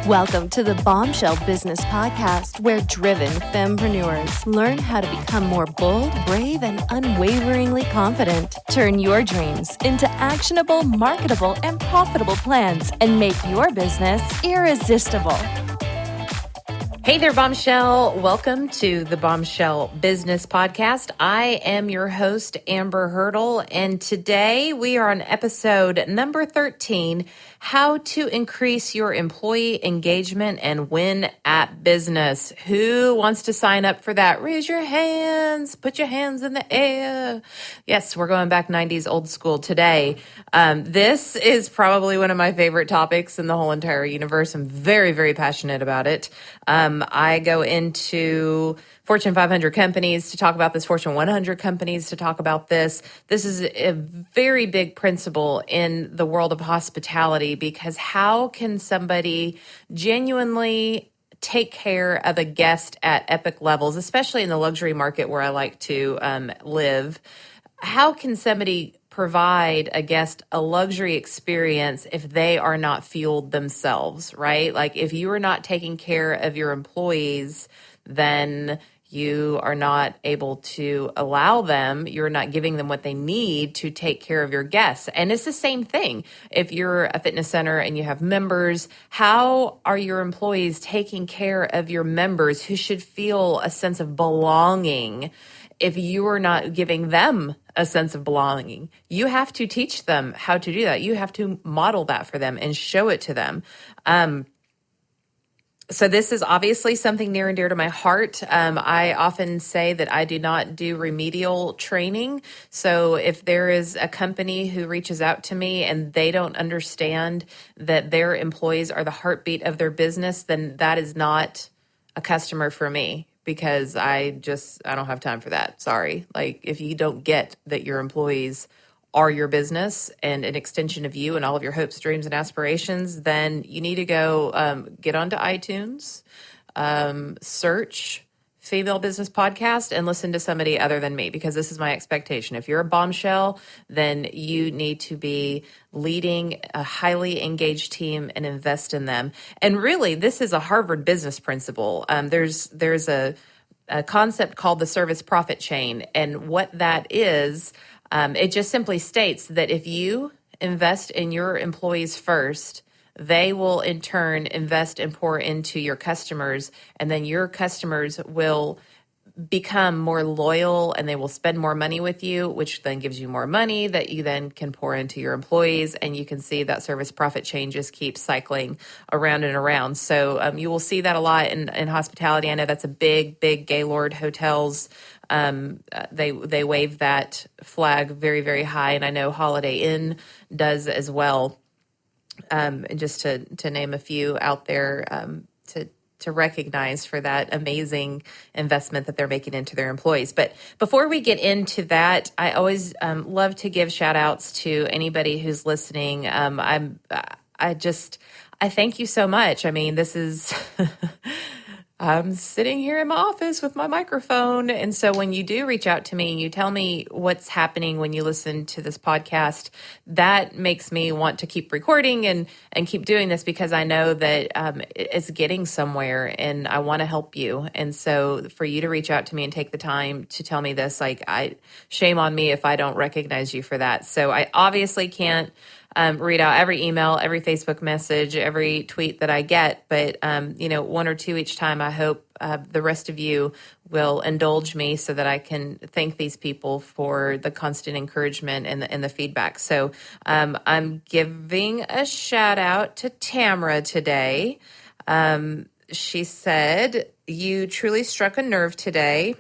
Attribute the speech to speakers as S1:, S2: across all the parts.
S1: Welcome to the Bombshell Business Podcast, where driven fempreneurs learn how to become more bold, brave, and unwaveringly confident. Turn your dreams into actionable, marketable, and profitable plans and make your business irresistible.
S2: Hey there, Bombshell. Welcome to the Bombshell Business Podcast. I am your host, Amber Hurdle, and today we are on episode number 13, How to Increase Your Employee Engagement and Win at Business. Who wants to sign up for that? Raise your hands. Put your hands in the air. Yes, we're going back 90s old school today. This is probably one of my favorite topics in the whole entire universe. I'm very, very passionate about it. I go into Fortune 500 companies to talk about this, Fortune 100 companies to talk about this. This is a very big principle in the world of hospitality, because how can somebody genuinely take care of a guest at epic levels, especially in the luxury market where I like to live? How can somebody provide a guest a luxury experience if they are not fueled themselves, right? Like if you are not taking care of your employees, then you are not able to allow them, you're not giving them what they need to take care of your guests. And it's the same thing. If you're a fitness center and you have members, how are your employees taking care of your members who should feel a sense of belonging? If you are not giving them a sense of belonging, you have to teach them how to do that. You have to model that for them and show it to them. So this is obviously something near and dear to my heart. I often say that I do not do remedial training. So if there is a company who reaches out to me and they don't understand that their employees are the heartbeat of their business, then that is not a customer for me, because I don't have time for that. Sorry. Like if you don't get that your employees are your business and an extension of you and all of your hopes, dreams, and aspirations, then you need to go get onto iTunes, search Female Business Podcast, and listen to somebody other than me, because this is my expectation. If you're a bombshell, then you need to be leading a highly engaged team and invest in them. And really, this is a Harvard business principle. There's a concept called the service profit chain. And what that is, it just simply states that if you invest in your employees first, they will in turn invest and pour into your customers, and then your customers will become more loyal and they will spend more money with you, which then gives you more money that you then can pour into your employees. And you can see that service profit chain just keeps cycling around and around. So you will see that a lot in hospitality. I know that's a big Gaylord hotels. They wave that flag very, very high. And I know Holiday Inn does as well. And just to name a few out there, to recognize for that amazing investment that they're making into their employees. But before we get into that, I always love to give shout outs to anybody who's listening. I thank you so much. I mean, this is I'm sitting here in my office with my microphone. And so when you do reach out to me and you tell me what's happening when you listen to this podcast, that makes me want to keep recording and keep doing this, because I know that it's getting somewhere and I want to help you. And so for you to reach out to me and take the time to tell me this, shame on me if I don't recognize you for that. So I obviously can't read out every email, every Facebook message, every tweet that I get, but one or two each time. I hope the rest of you will indulge me so that I can thank these people for the constant encouragement and the feedback. So I'm giving a shout out to Tamra today. She said, "You truly struck a nerve today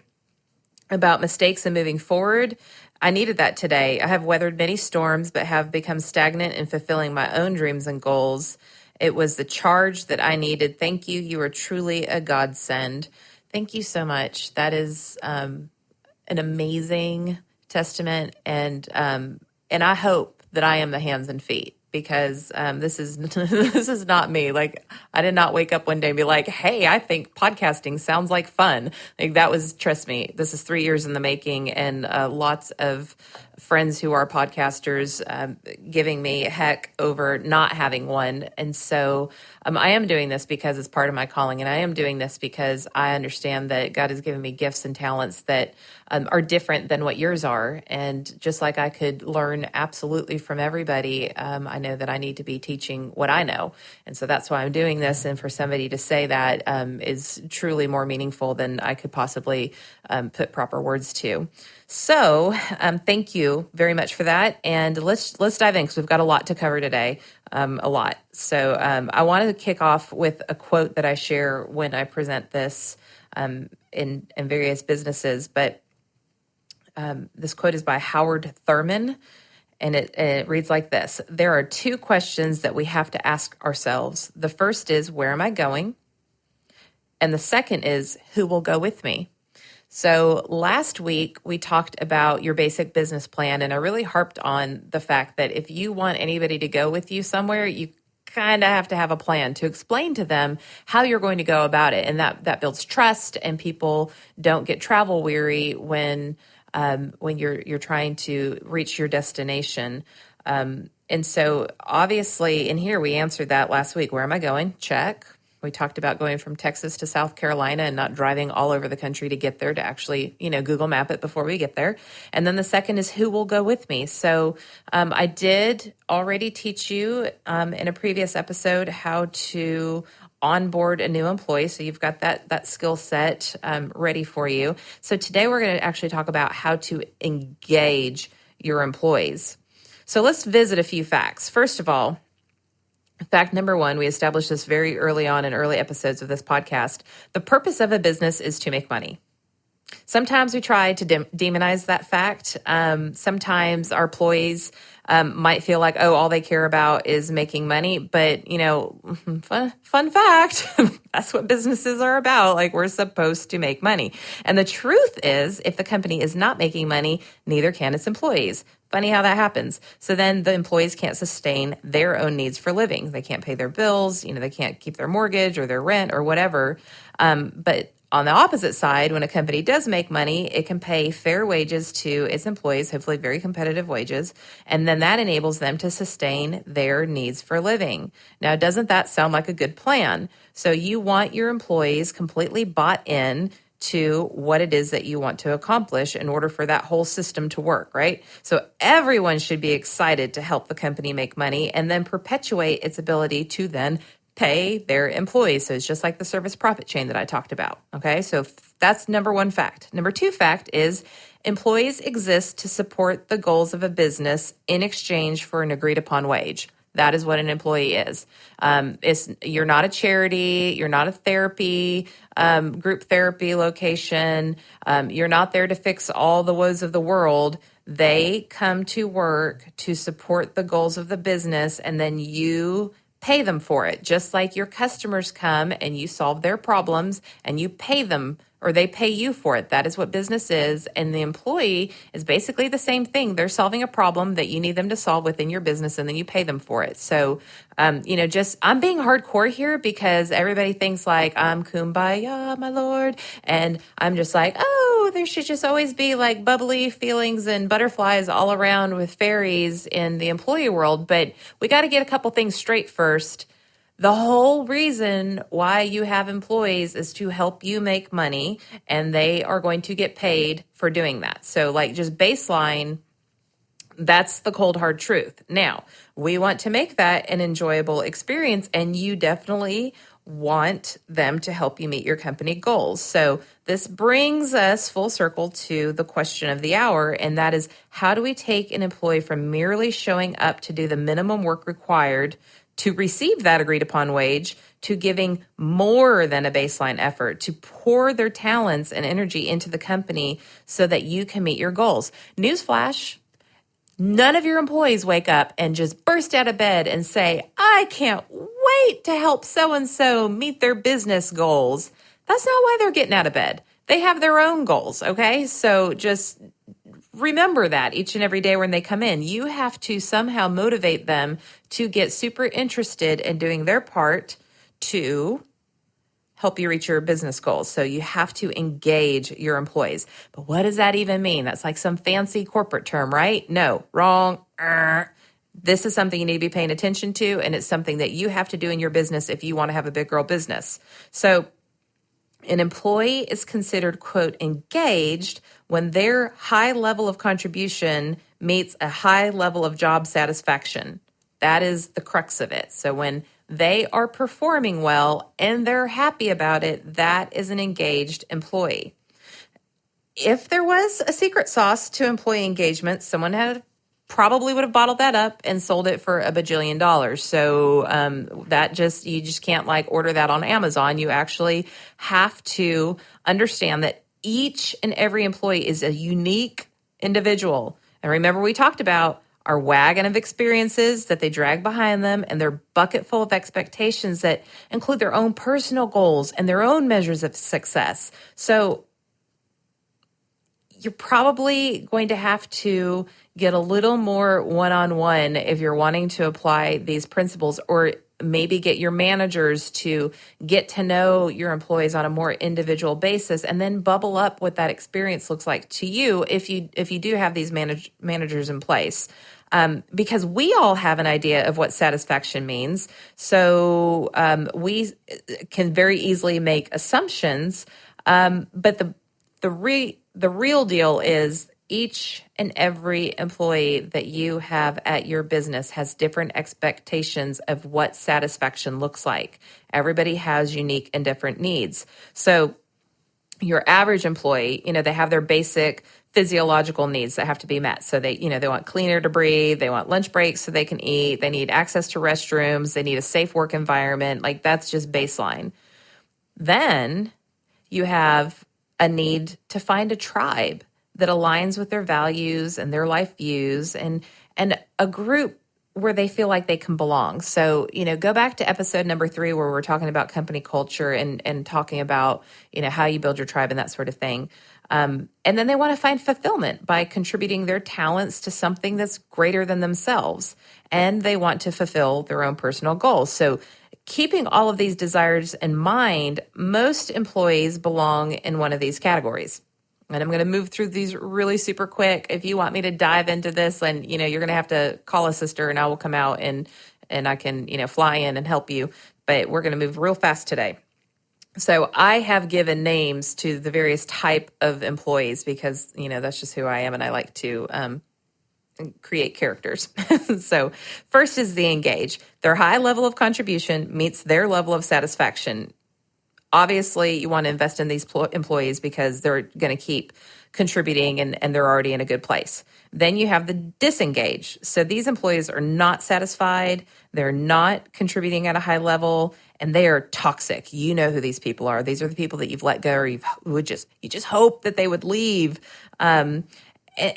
S2: about mistakes and moving forward. I needed that today. I have weathered many storms, but have become stagnant in fulfilling my own dreams and goals. It was the charge that I needed. Thank you. You are truly a godsend." Thank you so much. That is an amazing testament, and I hope that I am the hands and feet, because this is this is not me. Like, I did not wake up one day and be like, "Hey, I think podcasting sounds like fun." Like, that was, trust me, this is 3 years in the making, and lots of friends who are podcasters giving me heck over not having one. And so I am doing this because it's part of my calling. And I am doing this because I understand that God has given me gifts and talents that are different than what yours are. And just like I could learn absolutely from everybody, I know that I need to be teaching what I know. And so that's why I'm doing this. And for somebody to say that is truly more meaningful than I could possibly put proper words to. So thank you very much for that. And let's dive in because we've got a lot to cover today, a lot. So I wanted to kick off with a quote that I share when I present this in various businesses. But this quote is by Howard Thurman, and it reads like this. There are two questions that we have to ask ourselves. The first is, where am I going? And the second is, who will go with me? So last week, we talked about your basic business plan, and I really harped on the fact that if you want anybody to go with you somewhere, you kind of have to have a plan to explain to them how you're going to go about it. And that builds trust, and people don't get travel weary when you're trying to reach your destination. And so obviously in here, we answered that last week. Where am I going? Check. We talked about going from Texas to South Carolina and not driving all over the country to get there, to actually, Google map it before we get there. And then the second is, who will go with me? So I did already teach you in a previous episode how to onboard a new employee. So you've got that skill set ready for you. So today we're going to actually talk about how to engage your employees. So let's visit a few facts. First of all, fact number one, we established this very early on in early episodes of this podcast. The purpose of a business is to make money. Sometimes we try to demonize that fact. Sometimes our employees might feel like, all they care about is making money. But, fun fact, that's what businesses are about. Like, we're supposed to make money. And the truth is, if the company is not making money, neither can its employees. Funny how that happens. So then the employees can't sustain their own needs for living. They can't pay their bills. They can't keep their mortgage or their rent or whatever. But on the opposite side, when a company does make money, it can pay fair wages to its employees, hopefully very competitive wages, and then that enables them to sustain their needs for living. Now, doesn't that sound like a good plan? So you want your employees completely bought in to what it is that you want to accomplish in order for that whole system to work, right? So everyone should be excited to help the company make money and then perpetuate its ability to then pay their employees. So it's just like the service profit chain that I talked about. Okay, so that's number one fact. Number two fact is employees exist to support the goals of a business in exchange for an agreed upon wage. That is what an employee is. You're not a charity. You're not a therapy, group therapy location. You're not there to fix all the woes of the world. They come to work to support the goals of the business, and then you pay them for it. Just like your customers come and you solve their problems and you pay them, or they pay you for it. That is what business is. And the employee is basically the same thing. They're solving a problem that you need them to solve within your business, and then you pay them for it. So, I'm being hardcore here because everybody thinks like I'm kumbaya, my Lord. And I'm just like, there should just always be like bubbly feelings and butterflies all around with fairies in the employee world. But we got to get a couple things straight first. The whole reason why you have employees is to help you make money, and they are going to get paid for doing that. So like just baseline, that's the cold hard truth. Now, we want to make that an enjoyable experience, and you definitely want them to help you meet your company goals. So this brings us full circle to the question of the hour, and that is, how do we take an employee from merely showing up to do the minimum work required to receive that agreed upon wage to giving more than a baseline effort to pour their talents and energy into the company so that you can meet your goals? Newsflash, none of your employees wake up and just burst out of bed and say, I can't wait to help so-and-so meet their business goals. That's not why they're getting out of bed. They have their own goals, okay? So just remember that each and every day when they come in. You have to somehow motivate them to get super interested in doing their part to help you reach your business goals. So you have to engage your employees. But what does that even mean? That's like some fancy corporate term, right? No, wrong. This is something you need to be paying attention to, and it's something that you have to do in your business if you want to have a big girl business. So an employee is considered, quote, engaged when their high level of contribution meets a high level of job satisfaction. That is the crux of it. So when they are performing well and they're happy about it, that is an engaged employee. If there was a secret sauce to employee engagement, someone had probably would have bottled that up and sold it for $1 bajillion. So you just can't like order that on Amazon. You actually have to understand that each and every employee is a unique individual. And remember, we talked about our wagon of experiences that they drag behind them and their bucket full of expectations that include their own personal goals and their own measures of success. So you're probably going to have to get a little more one-on-one if you're wanting to apply these principles, or maybe get your managers to get to know your employees on a more individual basis, and then bubble up what that experience looks like to you if you do have these managers in place. Because we all have an idea of what satisfaction means. So we can very easily make assumptions, but the real deal is each and every employee that you have at your business has different expectations of what satisfaction looks like. Everybody has unique and different needs. So your average employee, they have their basic physiological needs that have to be met. So they want clean air to breathe. They want lunch breaks so they can eat. They need access to restrooms. They need a safe work environment. Like, that's just baseline. Then you have a need to find a tribe that aligns with their values and their life views, and a group where they feel like they can belong. So, go back to episode number 3 where we're talking about company culture and talking about, how you build your tribe and that sort of thing. And then they want to find fulfillment by contributing their talents to something that's greater than themselves. And they want to fulfill their own personal goals. So keeping all of these desires in mind, most employees belong in one of these categories. And I'm going to move through these really super quick. If you want me to dive into this, then, you're going to have to call a sister and I will come out and I can, fly in and help you. But we're going to move real fast today. So I have given names to the various type of employees because, that's just who I am and I like to create characters. So first is the engage. Their high level of contribution meets their level of satisfaction. Obviously, you want to invest in these employees because they're going to keep contributing and they're already in a good place. Then you have the disengage. So these employees are not satisfied. They're not contributing at a high level and they are toxic. You know who these people are. These are the people that you've let go or you just hope that they would leave. And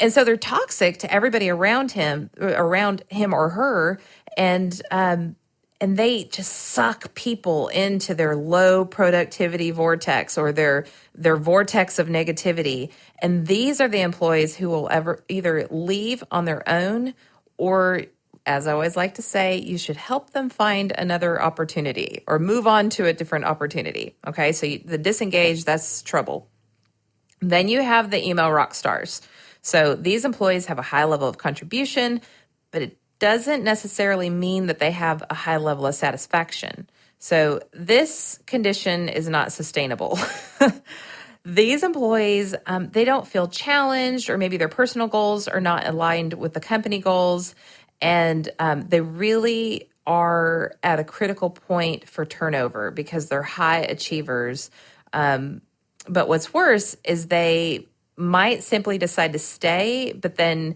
S2: so they're toxic to everybody around him or her. And they just suck people into their low productivity vortex or their vortex of negativity. And these are the employees who will either leave on their own or, as I always like to say, you should help them find another opportunity or move on to a different opportunity. Okay, so the disengaged, that's trouble. Then you have the email rock stars. So these employees have a high level of contribution, but it doesn't necessarily mean that they have a high level of satisfaction. So this condition is not sustainable. These employees, they don't feel challenged, or maybe their personal goals are not aligned with the company goals, and they really are at a critical point for turnover because they're high achievers. But what's worse is they might simply decide to stay, but then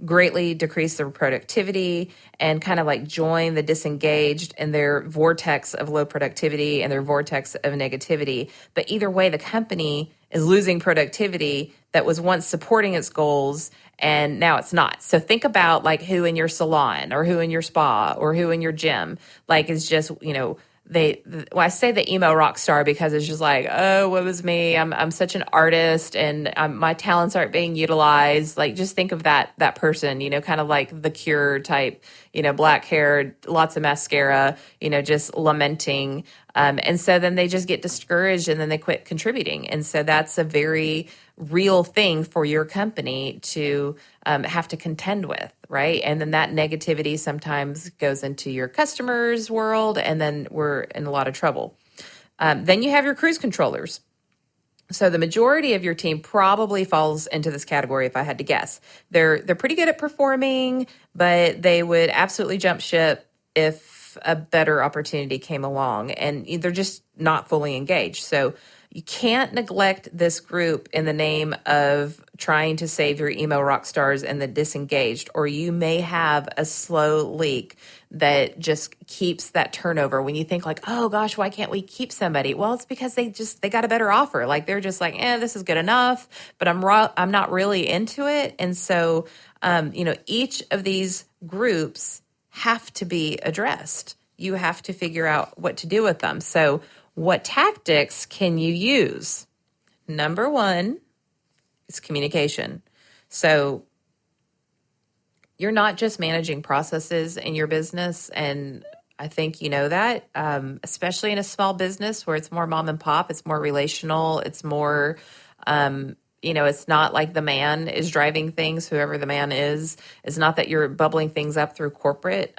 S2: greatly decrease their productivity and kind of like join the disengaged in their vortex of low productivity and their vortex of negativity. But either way, the company is losing productivity that was once supporting its goals and now it's not. So think about like who in your salon or who in your spa or who in your gym, like is just, I say the emo rock star because it's just like, oh, what was me? I'm such an artist, and my talents aren't being utilized. Like, just think of that person, kind of like the Cure type, black hair, lots of mascara, just lamenting. And so then they just get discouraged and then they quit contributing. And so that's a very real thing for your company to have to contend with, right? And then that negativity sometimes goes into your customers' world, and then we're in a lot of trouble. Then you have your cruise controllers. So the majority of your team probably falls into this category if I had to guess. They're pretty good at performing, but they would absolutely jump ship if a better opportunity came along, and they're just not fully engaged. So you can't neglect this group in the name of trying to save your emo rock stars and the disengaged, or you may have a slow leak that just keeps that turnover. When you think like, oh gosh, why can't we keep somebody? Well, it's because they got a better offer. Like, they're just like, this is good enough, but I'm not really into it. And so, each of these groups have to be addressed. You have to figure out what to do with them. So what tactics can you use? Number one is communication. So you're not just managing processes in your business, and I think you know that, especially in a small business where it's more mom and pop, it's more relational, it's more, it's not like the man is driving things, whoever the man is. It's not that you're bubbling things up through corporate.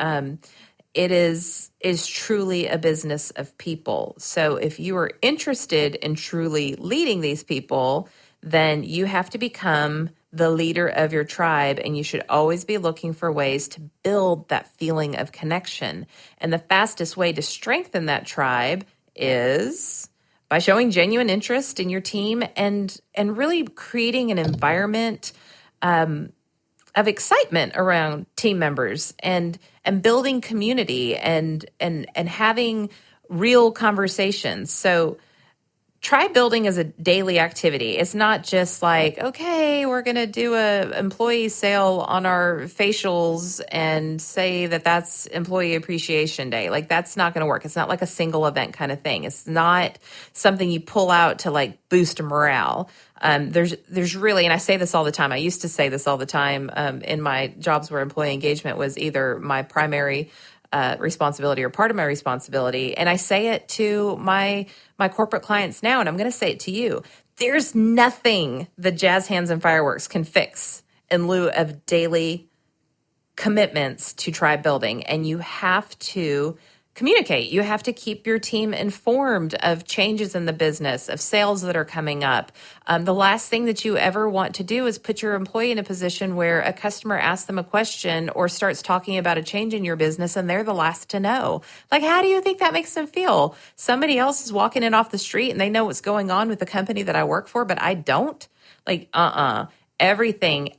S2: It is truly a business of people. So if you are interested in truly leading these people, then you have to become the leader of your tribe, and you should always be looking for ways to build that feeling of connection. And the fastest way to strengthen that tribe is by showing genuine interest in your team and really creating an environment of excitement around team members and building community and having real conversations. So tribe building is a daily activity. It's not just like, okay, we're going to do a employee sale on our facials and say that that's Employee Appreciation Day. Like, that's not going to work. It's not like a single event kind of thing. It's not something you pull out to like boost morale. There's really, and I say this all the time. I used to say this all the time in my jobs where employee engagement was either my primary responsibility or part of my responsibility. And I say it to my corporate clients now, and I'm going to say it to you. There's nothing that Jazz Hands and Fireworks can fix in lieu of daily commitments to tribe building. And you have to communicate. You have to keep your team informed of changes in the business, of sales that are coming up. The last thing that you ever want to do is put your employee in a position where a customer asks them a question or starts talking about a change in your business and they're the last to know. Like, how do you think that makes them feel? Somebody else is walking in off the street and they know what's going on with the company that I work for, but I don't. Like, everything,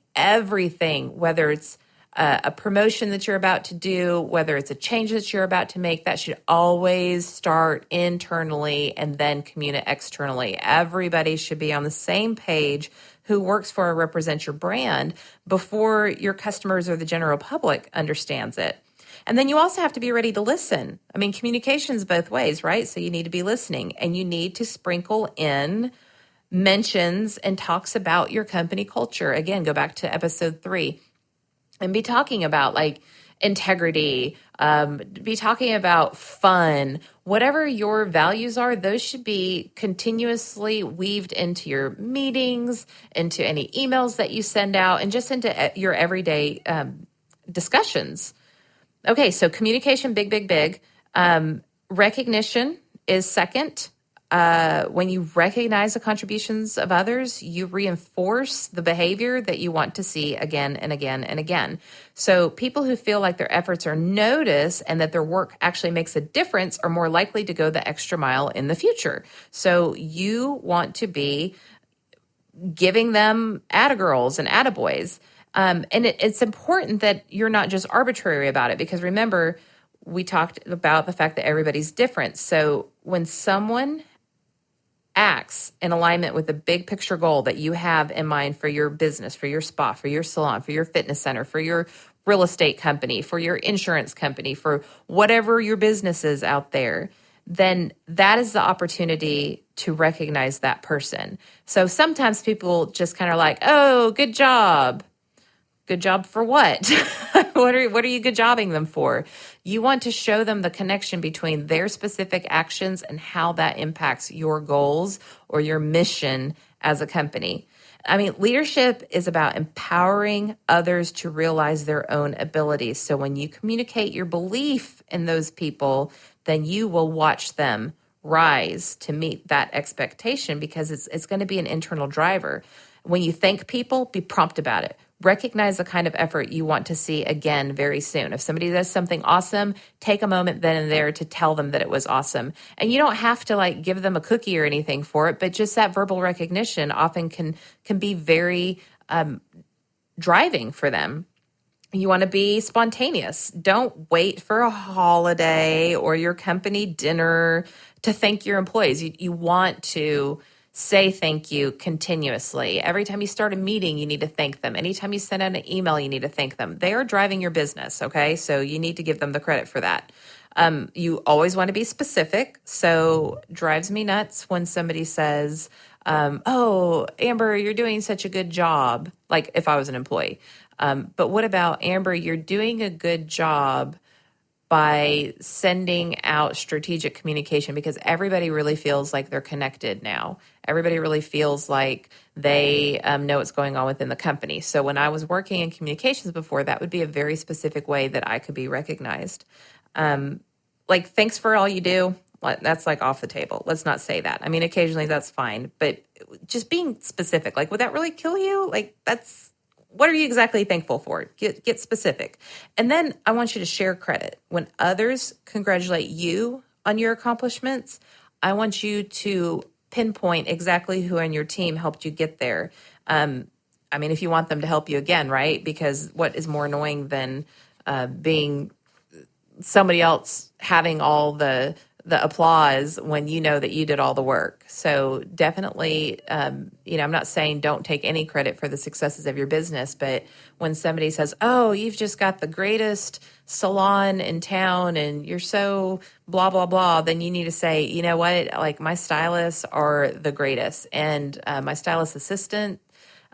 S2: whether it's a promotion that you're about to do, whether it's a change that you're about to make, that should always start internally and then communicate externally. Everybody should be on the same page who works for or represents your brand before your customers or the general public understands it. And then you also have to be ready to listen. I mean, communication's both ways, right? So you need to be listening, and you need to sprinkle in mentions and talks about your company culture. Again, go back to episode 3. And be talking about like integrity, be talking about fun, whatever your values are, those should be continuously weaved into your meetings, into any emails that you send out, and just into your everyday discussions. Okay, so communication, big. Recognition is second. When you recognize the contributions of others, you reinforce the behavior that you want to see again and again and again. So people who feel like their efforts are noticed and that their work actually makes a difference are more likely to go the extra mile in the future. So you want to be giving them attagirls and attaboys. And it's important that you're not just arbitrary about it, because remember, we talked about the fact that everybody's different. So when someone acts in alignment with the big picture goal that you have in mind for your business, for your spa, for your salon, for your fitness center, for your real estate company, for your insurance company, for whatever your business is out there, then that is the opportunity to recognize that person. So sometimes people just kind of like, oh, good job. Good job for what? What are you good jobbing them for? You want to show them the connection between their specific actions and how that impacts your goals or your mission as a company. I mean, leadership is about empowering others to realize their own abilities. So when you communicate your belief in those people, then you will watch them rise to meet that expectation, because it's going to be an internal driver. When you thank people, be prompt about it. Recognize the kind of effort you want to see again very soon. If somebody does something awesome, take a moment then and there to tell them that it was awesome. And you don't have to like give them a cookie or anything for it, but just that verbal recognition often can be very driving for them. You want to be spontaneous. Don't wait for a holiday or your company dinner to thank your employees. You want to say thank you continuously. Every time you start a meeting, you need to thank them. Anytime you send out an email, you need to thank them. They are driving your business, okay? So you need to give them the credit for that. You always want to be specific. So drives me nuts when somebody says, oh, Amber, you're doing such a good job. Like if I was an employee. But what about, Amber, you're doing a good job by sending out strategic communication, because everybody really feels like they're connected now. Everybody really feels like they know what's going on within the company. So when I was working in communications before, that would be a very specific way that I could be recognized. Like, thanks for all you do. That's like off the table. Let's not say that. I mean, occasionally that's fine, but just being specific, like, would that really kill you? Like, what are you exactly thankful for? Get specific. And then I want you to share credit. When others congratulate you on your accomplishments, I want you to pinpoint exactly who on your team helped you get there. I mean, if you want them to help you again, right? Because what is more annoying than being somebody else having all the applause when you know that you did all the work. So definitely, I'm not saying don't take any credit for the successes of your business, but when somebody says, oh, you've just got the greatest salon in town and you're so blah, blah, blah, then you need to say, you know what, like my stylists are the greatest. And my stylist assistant,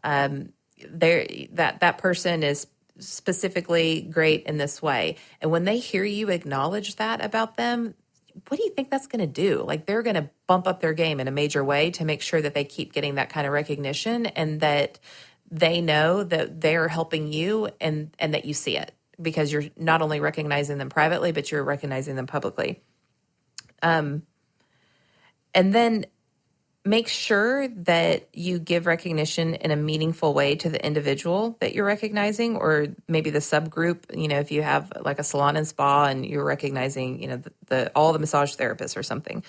S2: that person is specifically great in this way. And when they hear you acknowledge that about them, what do you think that's going to do? Like, they're going to bump up their game in a major way to make sure that they keep getting that kind of recognition, and that they know that they're helping you and that you see it, because you're not only recognizing them privately, but you're recognizing them publicly. And then make sure that you give recognition in a meaningful way to the individual that you're recognizing, or maybe the subgroup. If you have like a salon and spa and you're recognizing, all the massage therapists or something.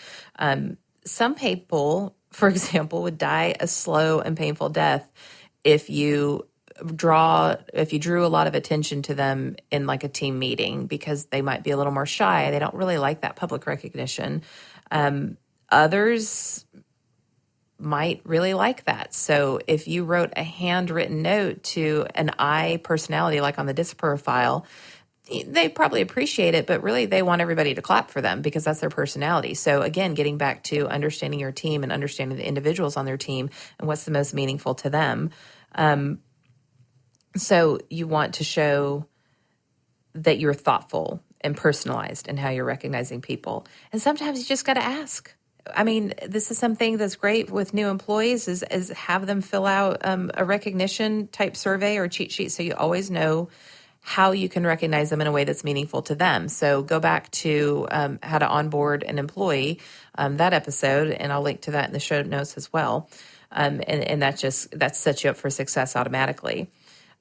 S2: Some people, for example, would die a slow and painful death if you drew a lot of attention to them in like a team meeting, because they might be a little more shy. They don't really like that public recognition. Others might really like that. So if you wrote a handwritten note to an I personality, like on the DISC profile, they probably appreciate it, but really they want everybody to clap for them because that's their personality. So again, getting back to understanding your team and understanding the individuals on their team and what's the most meaningful to them. So you want to show that you're thoughtful and personalized in how you're recognizing people. And sometimes you just got to ask. I mean, this is something that's great with new employees is have them fill out a recognition type survey or cheat sheet, so you always know how you can recognize them in a way that's meaningful to them. So go back to how to onboard an employee, that episode, and I'll link to that in the show notes as well. And that sets you up for success automatically.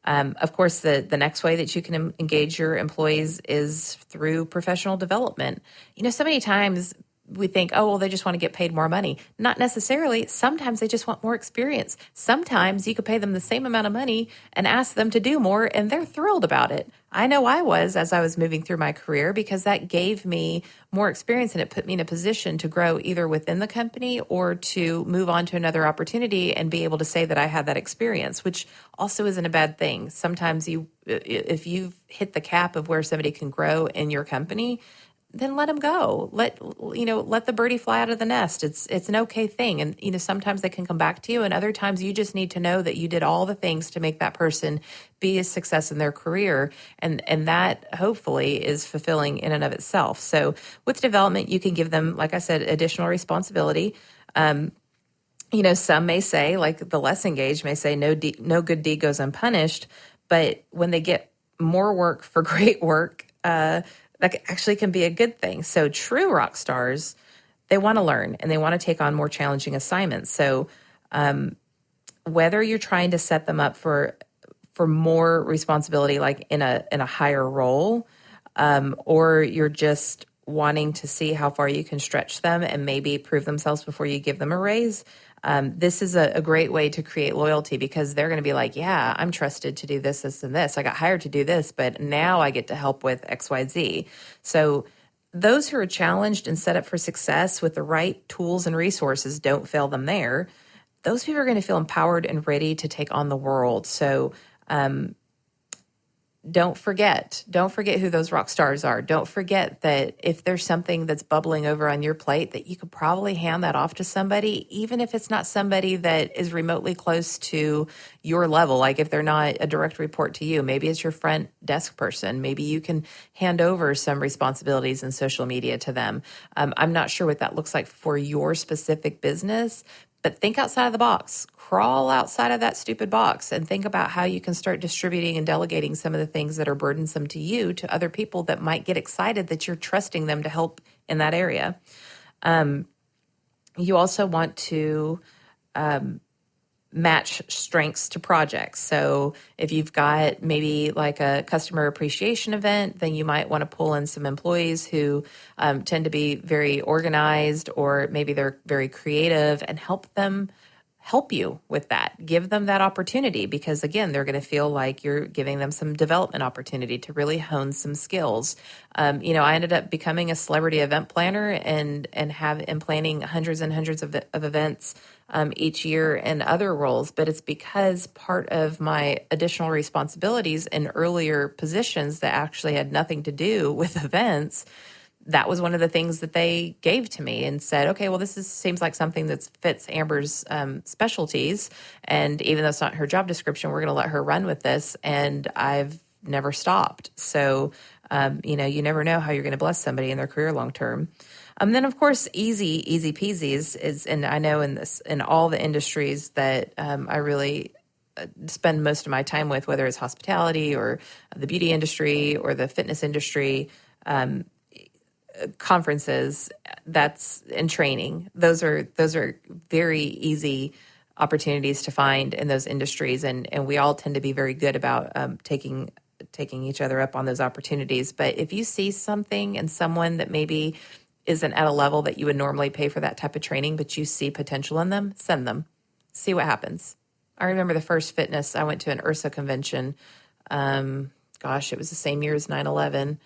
S2: Of course, the next way that you can engage your employees is through professional development. So many times we think, oh, well, they just want to get paid more money. Not necessarily. Sometimes they just want more experience. Sometimes you could pay them the same amount of money and ask them to do more, and they're thrilled about it. I know I was as I was moving through my career, because that gave me more experience and it put me in a position to grow either within the company or to move on to another opportunity and be able to say that I had that experience, which also isn't a bad thing. Sometimes if you've hit the cap of where somebody can grow in your company, then let them go. Let the birdie fly out of the nest. It's an okay thing. And, sometimes they can come back to you, and other times you just need to know that you did all the things to make that person be a success in their career. And that hopefully is fulfilling in and of itself. So with development, you can give them, like I said, additional responsibility. Some may say, like the less engaged may say, no good deed goes unpunished. But when they get more work for great work, that actually can be a good thing. So true rock stars, they want to learn and they want to take on more challenging assignments. So whether you're trying to set them up for more responsibility, like in a higher role, or you're just wanting to see how far you can stretch them and maybe prove themselves before you give them a raise, this is a great way to create loyalty, because they're going to be like, yeah, I'm trusted to do this, this, and this. I got hired to do this, but now I get to help with X, Y, Z. So those who are challenged and set up for success with the right tools and resources, don't fail them there. Those people are going to feel empowered and ready to take on the world. So don't forget who those rock stars are. Don't forget that if there's something that's bubbling over on your plate, that you could probably hand that off to somebody, even if it's not somebody that is remotely close to your level. Like if they're not a direct report to you, maybe it's your front desk person. Maybe you can hand over some responsibilities in social media to them. I'm not sure what that looks like for your specific business, but think outside of the box. Crawl outside of that stupid box and think about how you can start distributing and delegating some of the things that are burdensome to you to other people that might get excited that you're trusting them to help in that area. You also want to match strengths to projects. So if you've got maybe like a customer appreciation event, then you might want to pull in some employees who tend to be very organized, or maybe they're very creative, and help you with that. Give them that opportunity, because again, they're going to feel like you're giving them some development opportunity to really hone some skills. I ended up becoming a celebrity event planner and planning hundreds and hundreds of events each year in other roles, but it's because part of my additional responsibilities in earlier positions that actually had nothing to do with events, that was one of the things that they gave to me and said, okay, well, seems like something that fits Amber's specialties. And even though it's not her job description, we're going to let her run with this. And I've never stopped. So, you never know how you're going to bless somebody in their career long term. Then, of course, easy peasy is, and I know in all the industries that I really spend most of my time with, whether it's hospitality or the beauty industry or the fitness industry, conferences, that's in training. Those are very easy opportunities to find in those industries, and we all tend to be very good about taking each other up on those opportunities. But if you see something in someone that maybe isn't at a level that you would normally pay for that type of training, but you see potential in them, send them. See what happens. I remember the first fitness, I went to an IHRSA convention. It was the same year as 9/11.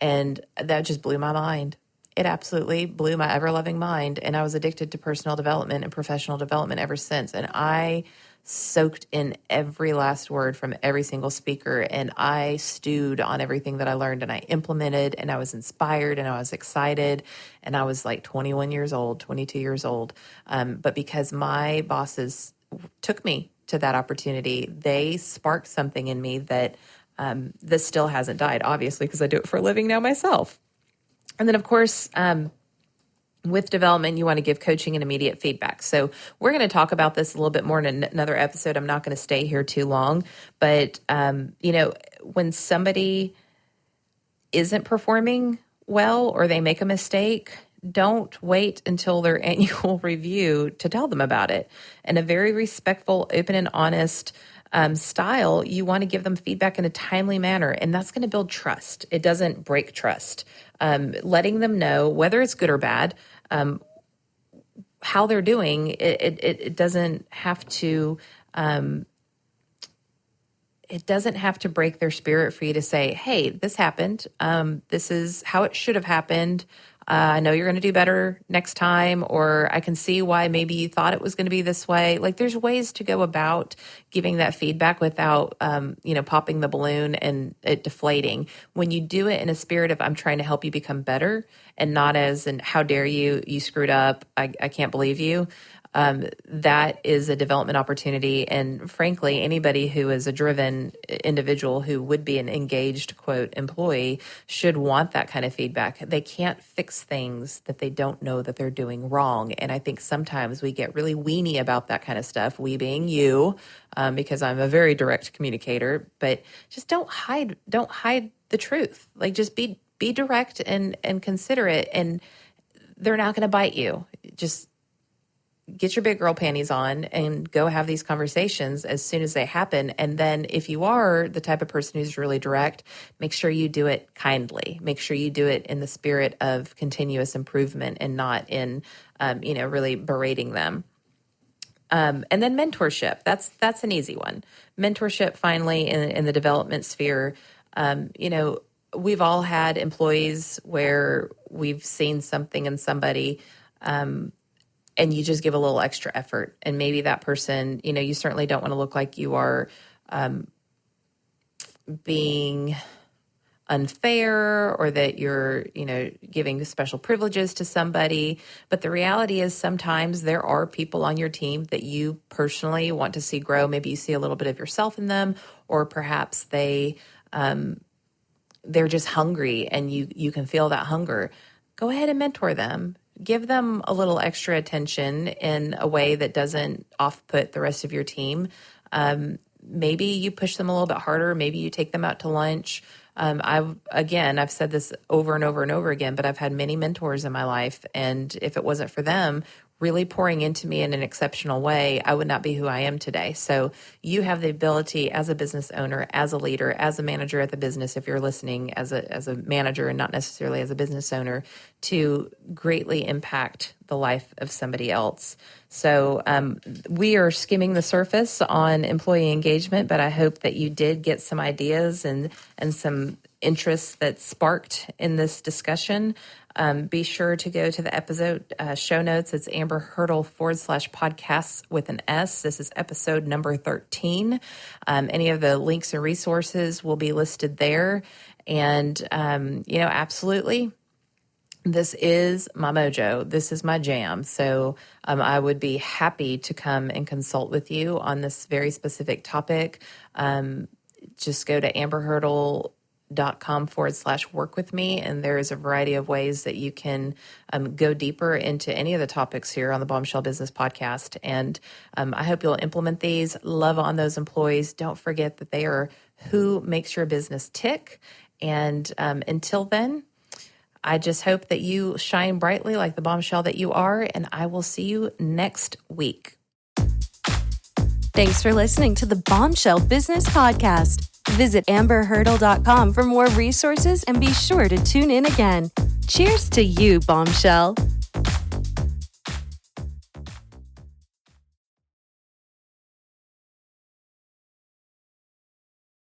S2: And that just blew my mind. It absolutely blew my ever-loving mind. And I was addicted to personal development and professional development ever since. And I soaked in every last word from every single speaker. And I stewed on everything that I learned, and I implemented, and I was inspired, and I was excited. And I was like 21 years old, 22 years old. But because my bosses took me to that opportunity, they sparked something in me that this still hasn't died, obviously, because I do it for a living now myself. And then, of course, with development, you want to give coaching and immediate feedback. So we're going to talk about this a little bit more in another episode. I'm not going to stay here too long. But, when somebody isn't performing well or they make a mistake, don't wait until their annual review to tell them about it. In a very respectful, open, and honest style, you want to give them feedback in a timely manner, and that's going to build trust. It doesn't break trust. Letting them know, whether it's good or bad, how they're doing, it doesn't have to. It doesn't have to break their spirit for you to say, hey, this happened. This is how it should have happened. I know you're going to do better next time, or I can see why maybe you thought it was going to be this way. Like, there's ways to go about giving that feedback without, popping the balloon and it deflating. When you do it in a spirit of, I'm trying to help you become better, and not as in, how dare you screwed up, I can't believe you. That is a development opportunity. And frankly, anybody who is a driven individual who would be an engaged, quote, employee should want that kind of feedback. They can't fix things that they don't know that they're doing wrong. And I think sometimes we get really weenie about that kind of stuff, we being you, because I'm a very direct communicator, but just don't hide the truth. Like, just be direct and considerate, and they're not going to bite you. Just get your big girl panties on and go have these conversations as soon as they happen. And then if you are the type of person who's really direct, make sure you do it kindly. Make sure you do it in the spirit of continuous improvement and not in, really berating them. And then mentorship. That's an easy one. Mentorship, finally, in the development sphere. We've all had employees where we've seen something in somebody, and you just give a little extra effort. And maybe that person, you certainly don't want to look like you are being unfair, or that you're, giving special privileges to somebody. But the reality is, sometimes there are people on your team that you personally want to see grow. Maybe you see a little bit of yourself in them, or perhaps they're just hungry, and you can feel that hunger. Go ahead and mentor them. Give them a little extra attention in a way that doesn't off-put the rest of your team. Maybe you push them a little bit harder. Maybe you take them out to lunch. I've said this over and over and over again, but I've had many mentors in my life, and if it wasn't for them really pouring into me in an exceptional way, I would not be who I am today. So you have the ability, as a business owner, as a leader, as a manager at the business, if you're listening as a manager and not necessarily as a business owner, to greatly impact the life of somebody else. So we are skimming the surface on employee engagement, but I hope that you did get some ideas and some interests that sparked in this discussion. Be sure to go to the episode show notes. It's Amber Hurdle /podcasts with an S. This is episode number 13. Any of the links and resources will be listed there. And, absolutely, this is my mojo. This is my jam. So I would be happy to come and consult with you on this very specific topic. Just go to amberhurdle.com/work with me. And there is a variety of ways that you can go deeper into any of the topics here on the Bombshell Business Podcast. And I hope you'll implement these. Love on those employees. Don't forget that they are who makes your business tick. And until then, I just hope that you shine brightly like the bombshell that you are. And I will see you next week.
S1: Thanks for listening to the Bombshell Business Podcast. Visit amberhurdle.com for more resources, and be sure to tune in again. Cheers to you, Bombshell.